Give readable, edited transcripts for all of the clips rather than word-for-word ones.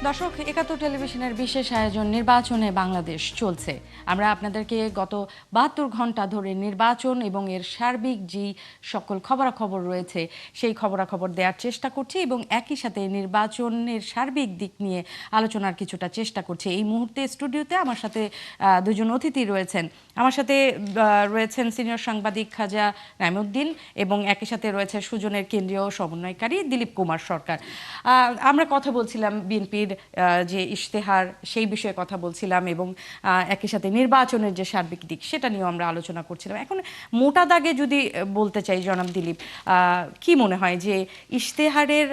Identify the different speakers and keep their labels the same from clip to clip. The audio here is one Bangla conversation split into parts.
Speaker 1: দর্শক, একাত্তর টেলিভিশনের বিশেষ আয়োজন নির্বাচনে বাংলাদেশ চলছে। আমরা আপনাদেরকে গত ৭২ ঘন্টা ধরে নির্বাচন এবং এর সার্বিক যে সকল খবরাখবর রয়েছে সেই খবরাখবর দেওয়ার চেষ্টা করছি এবং একই সাথে নির্বাচনের সার্বিক দিক নিয়ে আলোচনার কিছুটা চেষ্টা করছি। এই মুহূর্তে স্টুডিওতে আমার সাথে দুজন অতিথি রয়েছেন। আমার সাথে রয়েছেন সিনিয়র সাংবাদিক খাজা নাইমুদ্দিন এবং একই সাথে রয়েছে সুজনের কেন্দ্রীয় সমন্বয়কারী দিলীপ কুমার সরকার। আমরা কথা বলছিলাম বিএনপির যে ইশতেহার সেই বিষয়ে কথা বলছিলাম এবং একই সাথে নির্বাচনের যে সার্বিক দিক সেটা নিয়েও আমরা আলোচনা করছিলাম। এখন মোটা দাগে যদি বলতে চাই জনাব দিলীপ, কি মনে হয় যে ইশতেহারের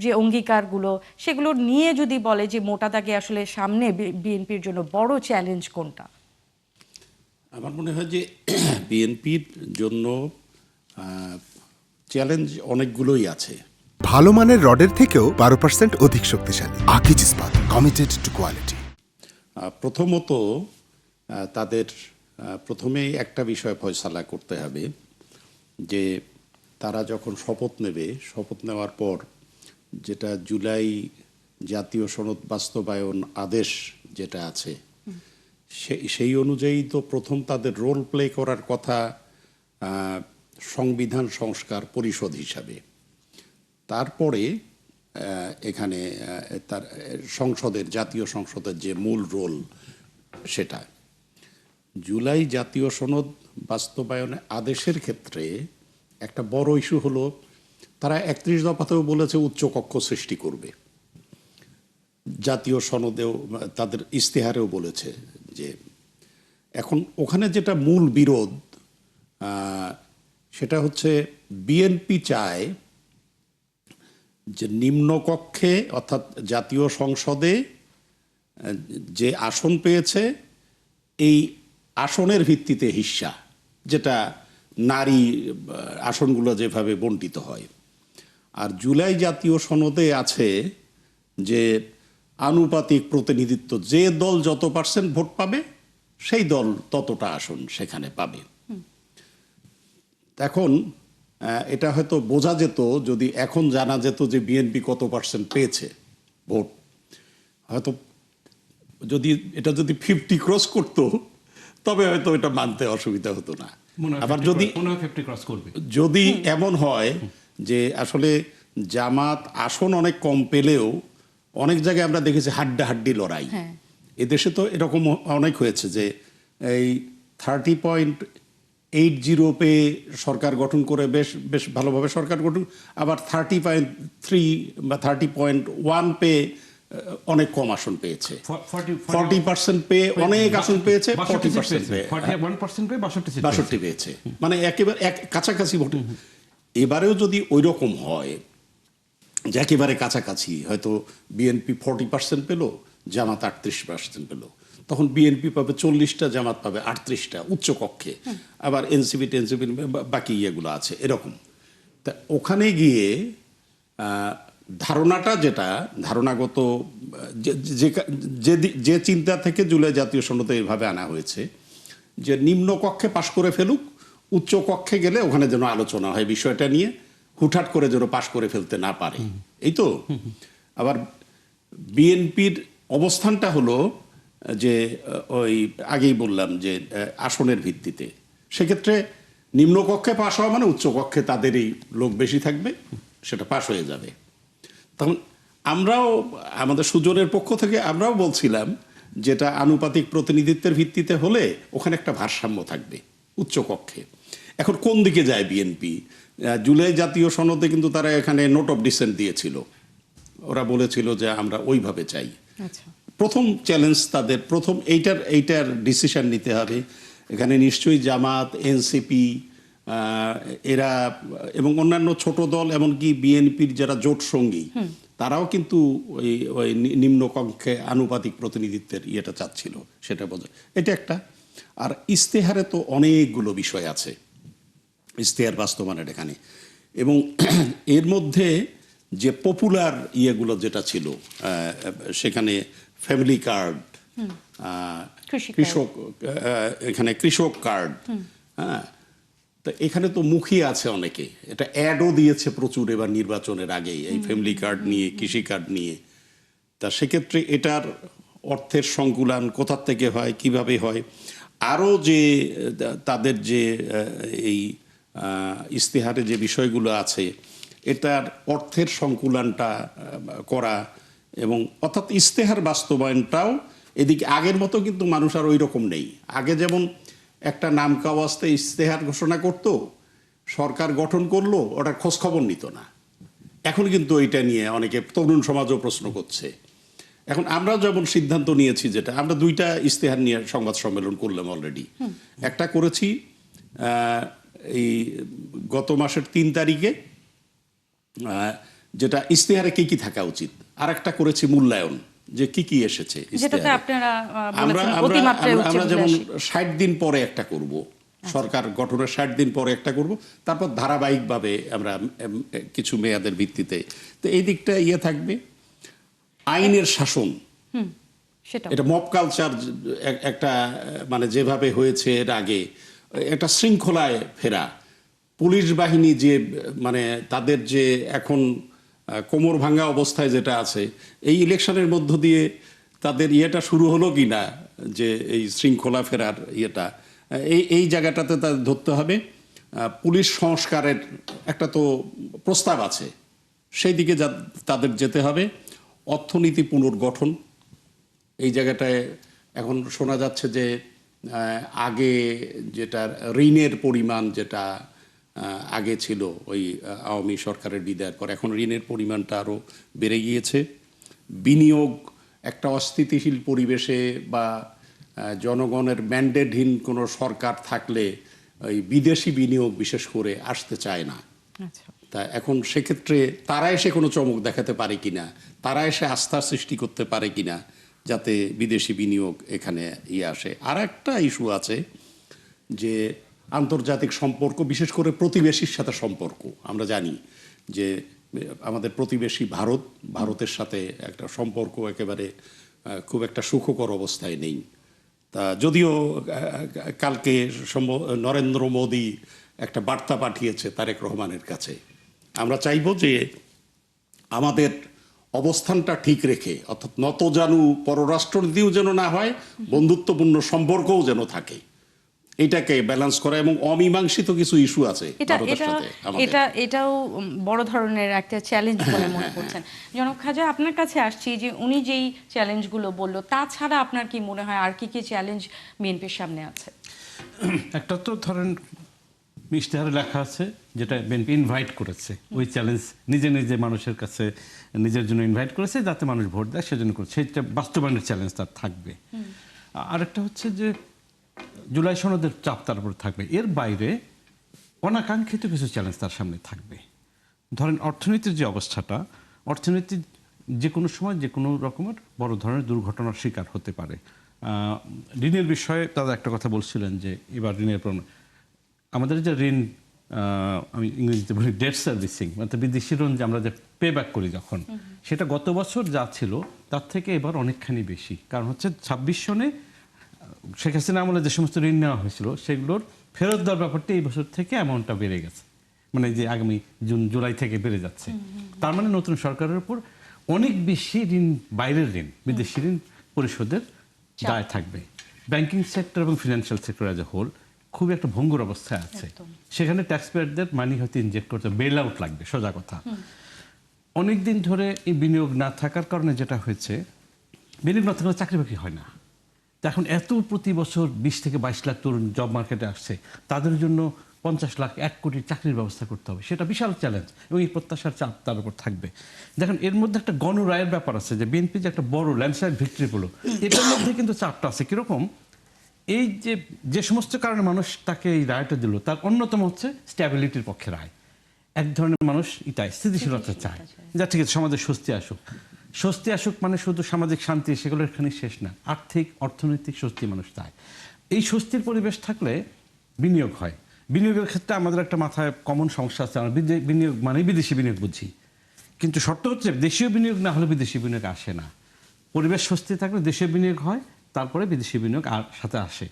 Speaker 1: যে অঙ্গীকারগুলো সেগুলো নিয়ে যদি বলে যে মোটা দাগে আসলে সামনে বিএনপির জন্য বড় চ্যালেঞ্জ কোনটা?
Speaker 2: আমার মনে হয় যে বিএনপির জন্য চ্যালেঞ্জ অনেকগুলোই আছে।
Speaker 3: ভালো মানের রডের থেকেও 12% অধিক শক্তিশালী। আকিজ ইস্পাত, কমিটেড টু কোয়ালিটি।
Speaker 2: প্রথমত তাদের প্রথমেই একটা বিষয় ফয়সালা করতে হবে যে তারা যখন শপথ নেবে, শপথ নেওয়ার পর যেটা জুলাই জাতীয় সনদ বাস্তবায়ন আদেশ যেটা আছে সেই অনুযায়ী তো প্রথম তাদের রোল প্লে করার কথা সংবিধান সংস্কার পরিষদ হিসাবে। তারপরে এখানে তার সংসদের জাতীয় সংসদের যে মূল রোল সেটা জুলাই জাতীয় সনদ বাস্তবায়নে আদেশের ক্ষেত্রে একটা বড় ইস্যু হলো তারা ৩১ দফাতেও বলেছে উচ্চকক্ষ সৃষ্টি করবে, জাতীয় সনদেও তাদের ইশতেহারেও বলেছে যে এখন ওখানে যেটা মূল বিরোধ সেটা হচ্ছে বিএনপি চায় যে নিম্নকক্ষে অর্থাৎ জাতীয় সংসদে যে আসন পেয়েছে এই আসনের ভিত্তিতে হিস্সা, যেটা নারী আসনগুলো যেভাবে বণ্টিত হয়। আর জুলাই জাতীয় সনদে আছে যে আনুপাতিক প্রতিনিধিত্ব, যে দল যত % ভোট পাবে সেই দল ততটা আসন সেখানে পাবে। এখন এটা হয়তো বোঝা যেত যদি এখন জানা যেত যে বিএনপি কত % পেয়েছে ভোট, হয়তো এটা যদি 50 ক্রস করতো তবে হয়তো এটা মানতে অসুবিধা হতো না। আবার যদি এমন হয় যে আসলে জামাত আসন অনেক কম পেলেও অনেক জায়গায় আমরা দেখেছি হাড্ডাহাড্ডি লড়াই। এদেশে তো এরকম অনেক হয়েছে যে এই 30.80 পেয়ে সরকার গঠন করে বেশ ভালোভাবে সরকার গঠন, আবার 30.3 বা 30.1 পেয়ে অনেক কম আসন পেয়েছে, 40% পেয়ে অনেক আসন পেয়েছে, 40% পেয়ে 62 পেয়েছে, মানে একেবারে কাছাকাছি ভোট। এবারেও যদি ওই রকম হয় যে একেবারে কাছাকাছি, হয়তো বিএনপি 40% পেল, জামাত 38% পেল, তখন বিএনপি পাবে 40টা, জামাত পাবে 38টা উচ্চকক্ষে, আবার এনসিপি বাকি ইয়েগুলো আছে এরকম। তা ওখানে গিয়ে ধারণাটা যেটা ধারণাগত যে চিন্তা থেকে জুলাই জাতীয় সনদে এইভাবে আনা হয়েছে যে নিম্নকক্ষে পাশ করে ফেলুক, উচ্চকক্ষে গেলে ওখানে যেন আলোচনা হয় বিষয়টা নিয়ে, হুটহাট করে যেন পাশ করে ফেলতে না পারে। এই তো আবার বিএনপির অবস্থানটা হলো যে ওই আগেই বললাম যে আসনের ভিত্তিতে, সেক্ষেত্রে নিম্নকক্ষে পাশ হওয়া মানে উচ্চকক্ষে তাদেরই লোক বেশি থাকবে, সেটা পাশ হয়ে যাবে। তখন আমরাও আমাদের সুজনের পক্ষ থেকে আমরাও বলছিলাম যেটা আনুপাতিক প্রতিনিধিত্বের ভিত্তিতে হলে ওখানে একটা ভারসাম্য থাকবে উচ্চকক্ষে। এখন কোন দিকে যায় বিএনপি? জুলাই জাতীয় সনদে কিন্তু তারা এখানে নোট অফ ডিসেন্ট দিয়েছিল, ওরা বলেছিল যে আমরা ওইভাবে চাই। প্রথম চ্যালেঞ্জ তাদের, প্রথম এইটার ডিসিশন নিতে হবে। এখানে নিশ্চয়ই জামাত, এনসিপি এরা এবং অন্যান্য ছোট দল, এমনকি বিএনপির যারা জোট সঙ্গী তারাও কিন্তু ওই নিম্নকক্ষে আনুপাতিক প্রতিনিধিত্বের ইয়েটা চাচ্ছিল, সেটা বোঝা। এটা একটা। আর ইশতেহারে তো অনেকগুলো বিষয় আছে ইশতেহার বাস্তবায়নের এখানে, এবং এর মধ্যে যে পপুলার ইয়েগুলো যেটা ছিল সেখানে ফ্যামিলি কার্ড, কৃষক, এখানে কৃষক কার্ড, হ্যাঁ, তো এখানে তো মুখিয়ে আছে অনেকে, এটা অ্যাডও দিয়েছে প্রচুর এবার নির্বাচনের আগেই এই ফ্যামিলি কার্ড নিয়ে, কৃষি কার্ড নিয়ে। তা সেক্ষেত্রে এটার অর্থের সংকুলান কোথা থেকে হয়, কিভাবে হয়, আরও যে তাদের যে এই ইস্তেহারে যে বিষয়গুলো আছে এটার অর্থের সংকুলানটা করা, এবং অর্থাৎ ইস্তেহার বাস্তবায়নটাও এদিকে আগের মতো কিন্তু মানুষ আর ওই রকম নেই। আগে যেমন একটা নাম কাওয়াজতে ইস্তেহার ঘোষণা করত, সরকার গঠন করলো, ওটা খোঁজখবর নিত না। এখন কিন্তু এটা নিয়ে অনেকে তরুণ সমাজও প্রশ্ন করছে। এখন আমরা যেমন সিদ্ধান্ত নিয়েছি, যেটা আমরা 2টা ইস্তেহার নিয়ে সংবাদ সম্মেলন করলাম অলরেডি। একটা করেছি এই গত মাসের 3 তারিখে, যেটা ইস্তেহারে কি কি থাকা উচিত, আর একটা করেছি মূল্যায়ন, যে কি কি এসেছে
Speaker 1: যেটাতে আপনারা
Speaker 2: আমরা
Speaker 1: বলেছেন অতিমাত্রায়
Speaker 2: আমরা যেমন
Speaker 1: উচ্চাভিলাষী।
Speaker 2: 60 দিন পরে একটা করব, সরকার গঠনের 60 দিন পরে একটা করব, তারপর ধারাবাহিকভাবে আমরা কিছু মেয়াদের ভিত্তিতে। তো এই দিকটা থাকবে। আইনের শাসন,
Speaker 1: সেটা
Speaker 2: এটা মব কালচার একটা মানে যেভাবে হয়েছে এর আগে, একটা শৃঙ্খলায় ফেরা, পুলিশ বাহিনী যে মানে তাদের যে এখন কোমর ভাঙা অবস্থায় যেটা আছে, এই ইলেকশনের মধ্য দিয়ে তাদের ইয়েটা শুরু হলো কি না, যে এই শৃঙ্খলা ফেরার এই জায়গাটাতে তাদের ধরতে হবে। পুলিশ সংস্কারের একটা তো প্রস্তাব আছে, সেই দিকে তাদের যেতে হবে। অর্থনীতি পুনর্গঠন, এই জায়গাটায় এখন শোনা যাচ্ছে যে আগে যেটা ঋণের পরিমাণ যেটা আগে ছিল ওই আওয়ামী সরকারের বিদায়ের পর, এখন ঋণের পরিমাণটা আরও বেড়ে গিয়েছে। বিনিয়োগ একটা অস্থিতিশীল পরিবেশে বা জনগণের ম্যান্ডেটহীন কোনো সরকার থাকলে ওই বিদেশি বিনিয়োগ বিশেষ করে আসতে চায় না।
Speaker 1: আচ্ছা,
Speaker 2: তা এখন সেক্ষেত্রে তারা এসে কোনো চমক দেখাতে পারে কিনা, তারা এসে আস্থা সৃষ্টি করতে পারে কিনা, যাতে বিদেশি বিনিয়োগ এখানে আসে। আর একটা ইস্যু আছে যে আন্তর্জাতিক সম্পর্ক, বিশেষ করে প্রতিবেশীর সাথে সম্পর্ক। আমরা জানি যে আমাদের প্রতিবেশী ভারতের সাথে একটা সম্পর্ক একেবারে খুব একটা সুখকর অবস্থায় নেই। তা যদিও কালকে নরেন্দ্র মোদী একটা বার্তা পাঠিয়েছে তারেক রহমানের কাছে, আমরা চাইব যে আমাদের অবস্থানটা ঠিক রেখে, অর্থাৎ নতজানু পররাষ্ট্রনীতিও যেন না হয়, বন্ধুত্বপূর্ণ সম্পর্কও যেন থাকে, এটাকে ব্যালেন্স করা। এবং অমীমাংসিত কিছু ইস্যু আছে ভারতের সাথে আমাদের।
Speaker 1: এটাও বড় ধরনের একটা চ্যালেঞ্জ বলে মনে করছেন। জনাব খাজা, আপনার কাছে আসছি যে উনি যেই চ্যালেঞ্জগুলো বললো, তাছাড়া আপনার কি মনে হয় আর কি কি চ্যালেঞ্জ বিএনপির সামনে আছে?
Speaker 4: একটা তো ধরেন ইশতেহারে লেখা আছে যেটা বিএনপি ইনভাইট করেছে, ওই চ্যালেঞ্জ নিজে নিজে মানুষের কাছে নিজের জন্য ইনভাইট করেছে, যাতে মানুষ ভোট দেয় সেজন্য করেছে, সেটা বাস্তবায়নের চ্যালেঞ্জ তার থাকবে। আরেকটা হচ্ছে যে জুলাই সনদের চাপ তার উপর থাকবে। এর বাইরে অনাকাঙ্ক্ষিত কিছু চ্যালেঞ্জ তার সামনে থাকবে। ধরেন অর্থনীতির যে অবস্থাটা, অর্থনীতি যে কোনো সময় যে কোনো রকমের বড় ধরনের দুর্ঘটনার শিকার হতে পারে। ঋণের বিষয়ে তারা একটা কথা বলছিলেন যে এবার ঋণের আমাদের যে ঋণ, আমি ইংরেজিতে বলি ডেট সার্ভিসিং, মানে বিদেশি ঋণ যে আমরা যে পে ব্যাক করি যখন, সেটা গত বছর যা ছিল তার থেকে এবার অনেকখানি বেশি। কারণ হচ্ছে 26 সনে শেখ হাসিনা আমলে যে সমস্ত ঋণ নেওয়া হয়েছিল সেগুলোর ফেরত দেওয়ার ব্যাপারটা এই বছর থেকে অ্যামাউন্টটা বেড়ে গেছে, মানে যে আগামী জুলাই থেকে বেড়ে যাচ্ছে। তার মানে নতুন সরকারের উপর অনেক বেশি ঋণ, বাইরের ঋণ, বিদেশি ঋণ পরিশোধের দায় থাকবে। ব্যাংকিং সেক্টর এবং financial sector as a whole খুব একটা ভঙ্গুর অবস্থায় আছে। সেখানে ট্যাক্স পেয়ারদের মানি হয়তো ইনজেক্ট করতে বেল আউট লাগবে, সোজা কথা। অনেক দিন ধরে এই বিনিয়োগ না থাকার কারণে যেটা হয়েছে, বিনিয়োগ না থাকলে চাকরি বাকরি হয় না। এখন এত প্রতি বছর 20 থেকে 22 লাখ তরুণ জব মার্কেটে আসছে, তাদের জন্য 50 লাখ 1 কোটি চাকরির ব্যবস্থা করতে হবে, সেটা বিশাল চ্যালেঞ্জ এবং এই প্রত্যাশার চাপ তার উপর থাকবে। দেখেন এর মধ্যে একটা গণরায়ের ব্যাপার আছে, যে বিএনপি যে একটা বড় ল্যান্ডস্লাইড ভিক্টরি পেল, এটার মধ্যে কিন্তু চাপটা আছে। কিরকম? এই যে সমস্ত কারণে মানুষ তাকে এই রায়টা দিল, তার অন্যতম হচ্ছে স্ট্যাবিলিটির পক্ষে রায়। এক ধরনের মানুষ এটাই স্থিতিশীলতা চায়, যা ঠিক আছে সমাজে স্বস্তি আসুক। স্বস্তি আসুক মানে শুধু সামাজিক শান্তি, সেগুলো এখানে শেষ না, আর্থিক অর্থনৈতিক স্বস্তি মানুষ চায়। এই স্বস্তির পরিবেশ থাকলে বিনিয়োগ হয়। বিনিয়োগের ক্ষেত্রে আমাদের একটা মাথায় কমন সমস্যা আছে, আমরা বিনিয়োগ মানে বিদেশি বিনিয়োগ বুঝি, কিন্তু শর্ত হচ্ছে দেশীয় বিনিয়োগ না হলে বিদেশি বিনিয়োগ আসে না। পরিবেশ স্বস্তি থাকলে দেশীয় বিনিয়োগ হয়, তারপরে বিদেশি বিনিয়োগ আর সাথে আসে।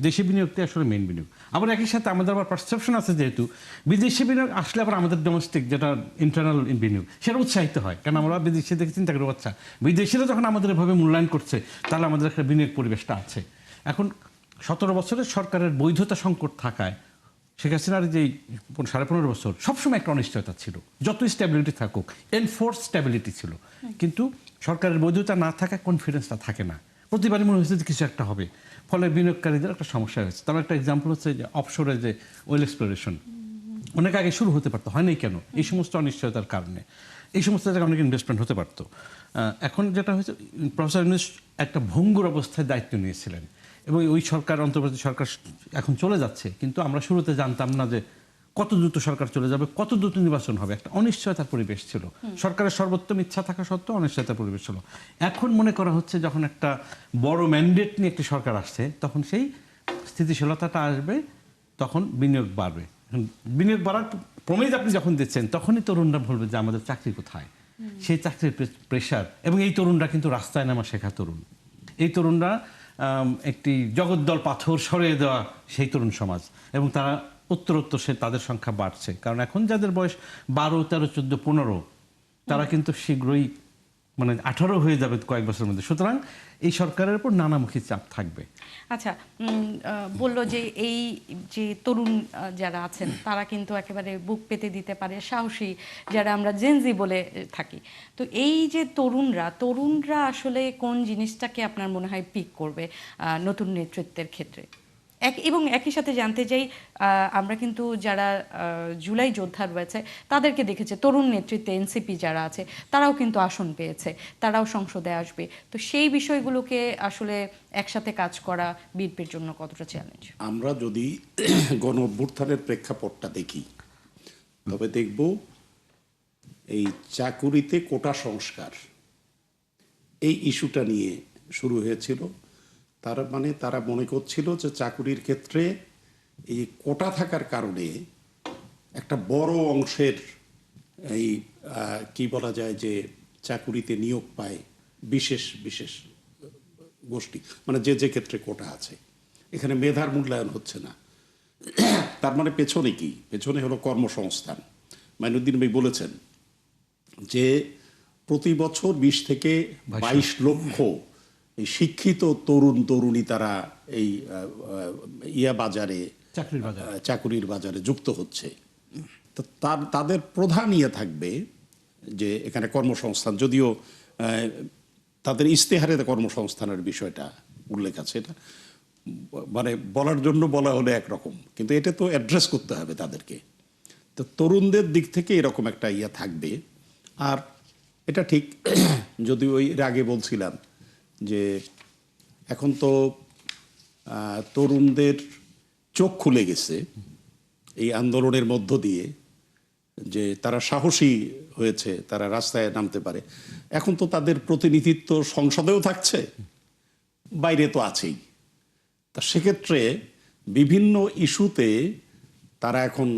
Speaker 4: দেশি বিনিয়োগটি আসলে মেইন বিনিয়োগ। আবার একই সাথে আমাদের আবার পারসেপশন আছে যেহেতু বিদেশি বিনিয়োগ আসলে আবার আমাদের ডোমেস্টিক যেটা ইন্টারনাল বিনিয়োগ সেটা উৎসাহিত হয়, কারণ আমরা বিদেশি দেখে চিন্তা করি আচ্ছা বিদেশিরা যখন আমাদের এভাবে মূল্যায়ন করছে তাহলে আমাদের একটা বিনিয়োগ পরিবেশটা আছে। এখন 17 বছরের সরকারের বৈধতা সংকট থাকায় শেখ হাসিনার যে 15.5 বছর সবসময় একটা অনিশ্চয়তা ছিল, যতই স্ট্যাবিলিটি থাকুক এনফোর্স স্ট্যাবিলিটি ছিল, কিন্তু সরকারের বৈধতা না থাকায় কনফিডেন্সটা থাকে না। প্রতিবারই মনে হয়েছে যে কিছু একটা হবে, ফলে বিনিয়োগকারীদের একটা সমস্যা হয়েছে। তার একটা এক্সাম্পল হচ্ছে যে অফশোরে যে ওয়েল এক্সপ্লোরেশন অনেক আগে শুরু হতে পারতো, হয় নাই কেন? এই সমস্ত অনিশ্চয়তার কারণে এই সমস্ত জায়গায় অনেক ইনভেস্টমেন্ট হতে পারতো। এখন যেটা হয়েছে প্রফেসর ইউনূস একটা ভঙ্গুর অবস্থায় দায়িত্ব নিয়েছিলেন এবং ওই সরকার অন্তর্বর্তী সরকার এখন চলে যাচ্ছে, কিন্তু আমরা শুরুতে জানতাম না যে কত দ্রুত সরকার চলে যাবে, কত দ্রুত নির্বাচন হবে। একটা অনিশ্চয়তার পরিবেশ ছিল, সরকারের সর্বোত্তম ইচ্ছা থাকা সত্ত্বেও অনিশ্চয়তার পরিবেশ ছিল। এখন মনে করা হচ্ছে যখন একটা বড় ম্যান্ডেট নিয়ে একটি সরকার আসছে তখন সেই স্থিতিশীলতাটা আসবে, তখন বিনিয়োগ বাড়বে। বিনিয়োগ বাড়ার প্রমেজ আপনি যখন দিচ্ছেন তখনই তরুণরা বলবে যে আমাদের চাকরি কোথায়, সেই চাকরির প্রেশার। এবং এই তরুণরা কিন্তু রাস্তায় নামা শেখা তরুণ, এই তরুণরা একটি জগদ্দল পাথর সরিয়ে দেওয়া সেই তরুণ সমাজ, এবং তারা উত্তরোত্তর সে তাদের সংখ্যা বাড়ছে। কারণ এখন যাদের বয়স 12, 13, 14, 15 তারা কিন্তু শীঘ্রই মানে 18 হয়ে যাবে কয়েক বছরের মধ্যে। সুতরাং এই সরকারের উপর নানামুখী চাপ থাকবে।
Speaker 1: আচ্ছা, বললো যে এই যে তরুণ যারা আছেন তারা কিন্তু একেবারে বুক পেতে দিতে পারে, সাহসী যারা আমরা জেনজি বলে থাকি। তো এই যে তরুণরা আসলে কোন জিনিসটাকে আপনার মনে হয় পিক করবে নতুন নেতৃত্বের ক্ষেত্রে? এবং একই সাথে জানতে চাই, আমরা কিন্তু যারা জুলাই যোদ্ধা রয়েছে তাদেরকে দেখেছে তরুণ নেতৃত্বে এনসিপি যারা আছে তারাও কিন্তু আসন পেয়েছে, তারাও সংসদে আসবে। তো সেই বিষয়গুলোকে আসলে একসাথে কাজ করা বিএনপির জন্য কতটা চ্যালেঞ্জ?
Speaker 2: আমরা যদি গণ অভ্যুত্থানের প্রেক্ষাপটটা দেখি তবে দেখব এই চাকুরিতে কোটা সংস্কার এই ইস্যুটা নিয়ে শুরু হয়েছিল। তার মানে তারা মনে করছিল যে চাকুরির ক্ষেত্রে এই কোটা থাকার কারণে একটা বড় অংশের এই কি বলা যায় যে চাকুরিতে নিয়োগ পায় বিশেষ বিশেষ গোষ্ঠী, মানে যে যে ক্ষেত্রে কোটা আছে, এখানে মেধার মূল্যায়ন হচ্ছে না। তার মানে পেছনে কি? পেছনে হলো কর্মসংস্থান। মাইনুদ্দিন ভাই বলেছেন যে প্রতি বছর 20 থেকে 22 লক্ষ এই শিক্ষিত তরুণ তরুণী তারা এই বাজারে চাকুরির বাজারে যুক্ত হচ্ছে। তো তাদের প্রধান থাকবে যে এখানে কর্মসংস্থান, যদিও তাদের ইশতেহারে কর্মসংস্থানের বিষয়টা উল্লেখ আছে, এটা মানে বলার জন্য বলা হলে একরকম, কিন্তু এটা তো অ্যাড্রেস করতে হবে তাদেরকে। তো তরুণদের দিক থেকে এরকম একটা থাকবে। আর এটা ঠিক, যদি ওই আগে বলছিলাম যে এখন তো তরুণদের চোখ খুলে গেছে এই আন্দোলনের মধ্য দিয়ে, যে তারা সাহসী হয়েছে, তারা রাস্তায় নামতে পারে। এখন তো তাদের প্রতিনিধিত্ব সংসদেও থাকছে, বাইরে তো আছেই। তা সেক্ষেত্রে বিভিন্ন ইস্যুতে তারা এখন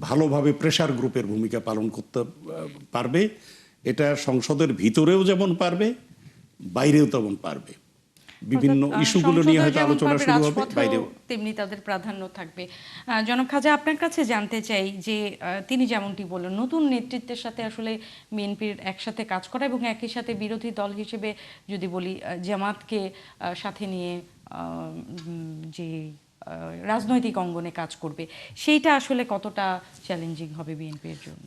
Speaker 2: ভালোভাবে প্রেসার গ্রুপের ভূমিকা পালন করতে পারবে। এটা সংসদের ভিতরেও যেমন পারবে, বাইরেও তেমন পারবে। বিভিন্ন ইস্যুগুলো নিয়ে হয়তো আলোচনা শুরু হবে, বাইরেও
Speaker 1: তেমনি তাদের প্রাধান্য থাকবে। জনাব খাজা, আপনার কাছে জানতে চাই যে তিনি যেমনটি বললেন নতুন নেতৃত্বের সাথে আসলে বিএনপির একসাথে কাজ করা এবং একই সাথে বিরোধী দল হিসেবে যদি বলি জামাতকে সাথে নিয়ে যে রাজনৈতিক অঙ্গনে কাজ করবে, সেইটা আসলে কতটা চ্যালেঞ্জিং হবে বিএনপির জন্য?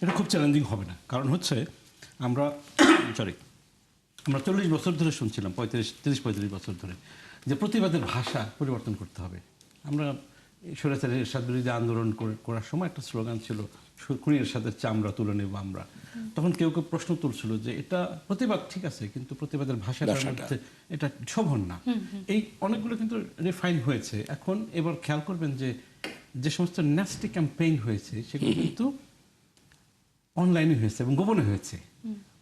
Speaker 4: এটা খুব চ্যালেঞ্জিং হবে না, কারণ হচ্ছে আমরা 40 বছর ধরে শুনছিলাম, 30-35 বছর ধরে, যে প্রতিবাদের ভাষা পরিবর্তন করতে হবে। আমরা স্বৈরাচারী এরশাদ বিরোধী আন্দোলন করার সময় একটা স্লোগান ছিল, খুনি এরশাদের চামড়া তুলে নেব আমরা। তখন কেউ কেউ প্রশ্ন তুলছিল যে এটা প্রতিবাদ ঠিক আছে, কিন্তু প্রতিবাদের ভাষাটার মধ্যে এটা শোভন না। এই অনেকগুলো কিন্তু রিফাইন হয়েছে। এখন এবার খেয়াল করবেন যে সমস্ত ন্যাস্টি ক্যাম্পেইন হয়েছে সেগুলো কিন্তু অনলাইনে হয়েছে এবং গোপনে হয়েছে,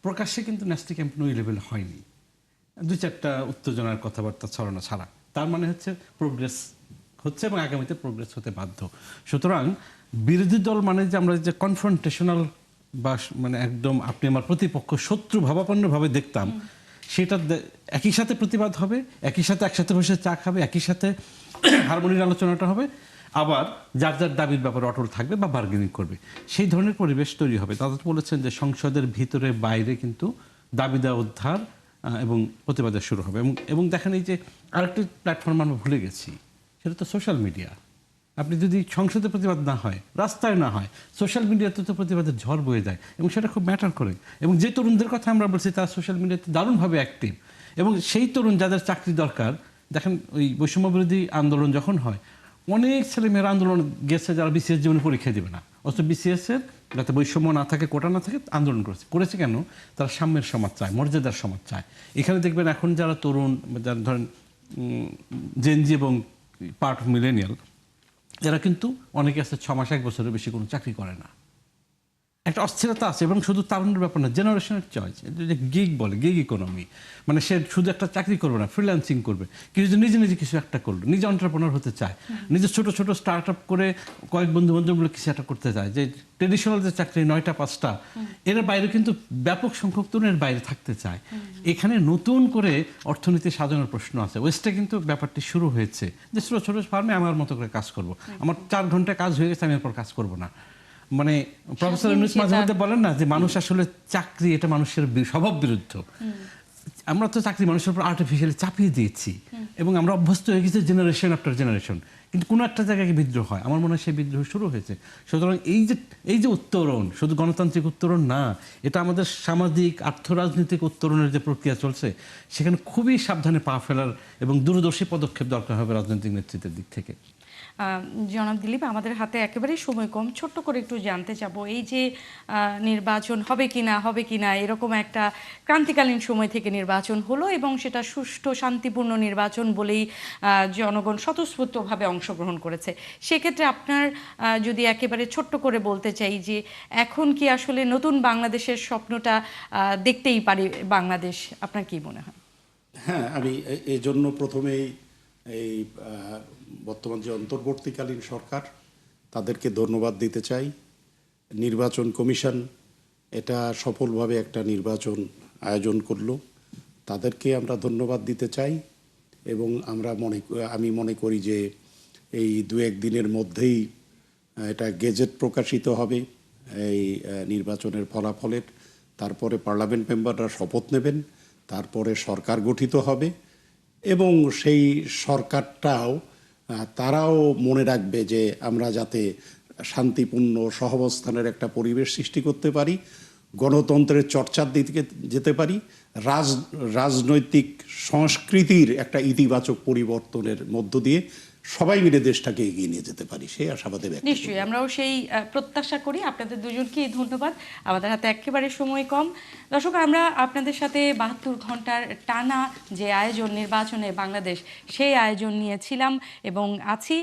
Speaker 4: প্রকাশ্যে কিন্তু ন্যাস্টি ক্যাম্পেইন ওই লেভেল হয়নি। 2-4টা উত্তেজনার কথাবার্তা ছড়ানো ছাড়া। তার মানে হচ্ছে প্রোগ্রেস হচ্ছে এবং আগামীতে প্রোগ্রেস হতে বাধ্য। সুতরাং বিরোধী দল মানে যে আমরা যে কনফ্রন্টেশনাল বা মানে একদম আপনি আমার প্রতিপক্ষ শত্রু ভাবাপন্নভাবে দেখতাম, সেটা একই সাথে প্রতিবাদ হবে, একই সাথে একসাথে বসে চা খাবে, একই সাথে হারমোনির আলোচনাটা হবে, আবার যার যার দাবির ব্যাপারে অটল থাকবে বা বার্গেনিং করবে। সেই ধরনের পরিবেশ তৈরি হবে। তারা বলেছেন যে সংসদের ভিতরে বাইরে কিন্তু দাবি দেওয়া উদ্ধার এবং প্রতিবাদের শুরু হবে। এবং দেখেন এই যে আরেকটি প্ল্যাটফর্ম আমরা ভুলে গেছি, সেটা তো সোশ্যাল মিডিয়া। আপনি যদি সংসদে প্রতিবাদ না হয়, রাস্তায় না হয়, সোশ্যাল মিডিয়াতে তো প্রতিবাদের ঝড় বয়ে যায় এবং সেটা খুব ম্যাটার করে। এবং যে তরুণদের কথা আমরা বলছি তারা সোশ্যাল মিডিয়াতে দারুণভাবে অ্যাক্টিভ, এবং সেই তরুণ যাদের চাকরি দরকার, দেখেন ওই বৈষম্য বিরোধী আন্দোলন যখন হয়, অনেক ছেলেমেয়েরা আন্দোলন গেছে যারা বিসিএস জীবনে পরীক্ষা দেবে না, অথচ বিসিএসের যাতে বৈষম্য না থাকে, কোটা না থাকে, আন্দোলন করেছে কেন? তারা সাম্যের সমাজ চায়, মর্যাদার সমাজ চায়। এখানে দেখবেন এখন যারা তরুণ, যারা ধরেন জেনজি এবং পার্ট অফ মিলেনিয়াল, এরা কিন্তু অনেকে আছে 6 মাস 1 বছরের বেশি কোনো চাকরি করে না। একটা অস্থিরতা আছে, এবং শুধু তারুণের ব্যাপার না, জেনারেশনের চয়েস, গিগ বলে, গিগ ইকোনমি, মানে সে শুধু একটা চাকরি করবে না, ফ্রিল্যান্সিং করবে, কিছু নিজে নিজে কিছু একটা করলো, নিজে এন্টারপ্রেনার হতে চায়, নিজে ছোট ছোট স্টার্ট আপ করে কয়েক বন্ধু বান্ধবগুলো কিছু একটা করতে চায়। যে ট্রেডিশনাল যে চাকরি 9টা 5টা, এর বাইরে কিন্তু ব্যাপক সংখ্যক তরুণের বাইরে থাকতে চায়। এখানে নতুন করে অর্থনীতি সাজানোর প্রশ্ন আছে। ওয়েস্টে কিন্তু ব্যাপারটি শুরু হয়েছে যে ছোট ছোট ফার্মে আমার মতো করে কাজ করব, আমার 4 ঘন্টা কাজ হয়ে গেছে, আমি এরপর কাজ করব না। মানে প্রফেসর ইউনূস মাঝে মধ্যে বলেন না যে মানুষ আসলে চাকরি এটা মানুষের স্বভাব বিরুদ্ধ। আমরা তো চাকরি মানুষের উপর আর্টিফিশিয়ালি চাপিয়ে দিয়েছি এবং আমরা অভ্যস্ত হয়ে গেছি জেনারেশন আফটার জেনারেশন। কিন্তু কোনো একটা জায়গায় বিদ্রোহ হয়, আমার মনে হয় সেই বিদ্রোহ শুরু হয়েছে। সুতরাং এই যে উত্তরণ, শুধু গণতান্ত্রিক উত্তরণ না, এটা আমাদের সামাজিক আর্থরাজনৈতিক উত্তরণের যে প্রক্রিয়া চলছে, সেখানে খুবই সাবধানে পা ফেলার এবং দূরদর্শী পদক্ষেপ দরকার হবে রাজনৈতিক নেতৃত্বের দিক থেকে।
Speaker 1: জনাব দিলীপ, আমাদের হাতে একেবারেই সময় কম, ছোট্ট করে একটু জানতে চাবো, এই যে নির্বাচন হবে কিনা এরকম একটা ক্রান্তিকালীন সময় থেকে নির্বাচন হলো এবং সেটা সুষ্ঠু শান্তিপূর্ণ নির্বাচন বলেই জনগণ স্বতঃস্ফূর্তভাবে অংশগ্রহণ করেছে। সেক্ষেত্রে আপনার যদি একেবারে ছোট্ট করে বলতে চাই যে এখন কি আসলে নতুন বাংলাদেশের স্বপ্নটা দেখতেই পারি বাংলাদেশ, আপনার কি মনে হয়?
Speaker 2: হ্যাঁ, আমি এই জন্য প্রথমেই এই বর্তমান যে অন্তর্বর্তীকালীন সরকার, তাদেরকে ধন্যবাদ দিতে চাই। নির্বাচন কমিশন এটা সফলভাবে একটা নির্বাচন আয়োজন করলো, তাদেরকে আমরা ধন্যবাদ দিতে চাই। এবং আমি মনে করি যে এই 2-1 দিনের মধ্যেই এটা গেজেট প্রকাশিত হবে এই নির্বাচনের ফলাফলের। তারপরে পার্লামেন্ট মেম্বাররা শপথ নেবেন, তারপরে সরকার গঠিত হবে এবং সেই সরকারটাও তারাও মনে রাখবে যে আমরা যাতে শান্তিপূর্ণ সহাবস্থানের একটা পরিবেশ সৃষ্টি করতে পারি, গণতন্ত্রের চর্চার দিকে যেতে পারি, রাজনৈতিক সংস্কৃতির একটা ইতিবাচক পরিবর্তনের মধ্য দিয়ে সবাই মিলে দেশটাকে এগিয়ে নিয়ে যেতে পারি, সেই আশাবাদে ব্যক্ত করি।
Speaker 1: নিশ্চয়ই, আমরাও সেই প্রত্যাশা করি। আপনাদের দুজনকেই ধন্যবাদ, আমাদের হাতে একেবারে সময় কম। দর্শক, আমরা আপনাদের সাথে 72 ঘন্টার টানা যে আয়োজন নির্বাচনে বাংলাদেশ, সেই আয়োজন নিয়েছিলাম এবং আছি।